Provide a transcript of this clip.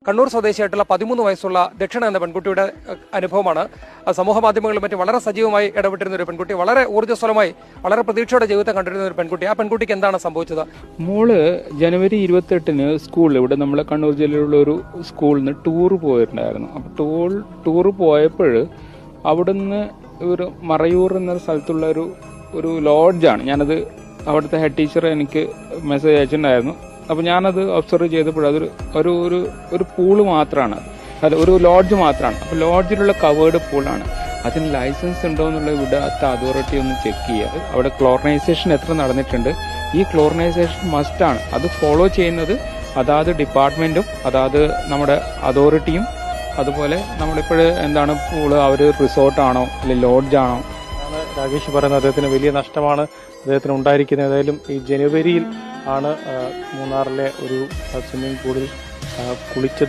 കണ്ണൂർ സ്വദേശിയായിട്ടുള്ള 13 വയസ്സുള്ള ദക്ഷിണ എന്ന പെൺകുട്ടിയുടെ അനുഭവമാണ്. സമൂഹ മാധ്യമങ്ങളിലും മറ്റും വളരെ സജീവമായി ഇടപെട്ടിരുന്ന ഒരു പെൺകുട്ടി, വളരെ ഊർജ്ജസ്വലമായി വളരെ പ്രതീക്ഷയുടെ ജീവിതം കണ്ടിരുന്ന ഒരു പെൺകുട്ടി. ആ പെൺകുട്ടിക്ക് എന്താണ് സംഭവിച്ചത്? മോള് ജനുവരി 28-ന് സ്കൂളിൽ, ഇവിടെ നമ്മളെ കണ്ണൂർ ജില്ലയിലുള്ള ഒരു സ്കൂളിൽ നിന്ന് ടൂർ പോയിട്ടുണ്ടായിരുന്നു. അപ്പോൾ ടൂർ പോയപ്പോൾ അവിടുന്ന് ഒരു മറയൂർ എന്ന സ്ഥലത്തുള്ള ഒരു ലോഡ്ജാണ്. ഞാനത് അവിടുത്തെ ഹെഡ് ടീച്ചർ എനിക്ക് മെസ്സേജ് അയച്ചിട്ടുണ്ടായിരുന്നു. അപ്പോൾ ഞാനത് ഒബ്സർവ് ചെയ്തപ്പോൾ അതൊരു ഒരു ഒരു ഒരു പൂള് മാത്രമാണ്, അത് ഒരു ലോഡ്ജ് മാത്രമാണ്. അപ്പോൾ ലോഡ്ജിലുള്ള കവേർഡ് പൂളാണ്. അതിന് ലൈസൻസ് ഉണ്ടോ എന്നുള്ള ഇവിടുത്തെ അതോറിറ്റി ഒന്ന് ചെക്ക് ചെയ്യുക. അവിടെ ക്ലോറിനൈസേഷൻ എത്ര നടന്നിട്ടുണ്ട്, ഈ ക്ലോറിനൈസേഷൻ മസ്റ്റാണ്. അത് ഫോളോ ചെയ്യുന്നത് അതാത് ഡിപ്പാർട്ട്മെന്റും അതാത് നമ്മുടെ അതോറിറ്റിയും. അതുപോലെ നമ്മളിപ്പോൾ എന്താണ് പൂള്, അവർ റിസോർട്ടാണോ അല്ലെങ്കിൽ ലോഡ്ജാണോ? രാകേഷ് പറയുന്നത് അദ്ദേഹത്തിന് വലിയ നഷ്ടമാണ് അദ്ദേഹത്തിന് ഉണ്ടായിരിക്കുന്നത്. ഏതായാലും ഈ ജനുവരിയിൽ ആണ് മൂന്നാറിലെ ഒരു സ്വിമ്മിംഗ് പൂളിൽ കുളിച്ചത്.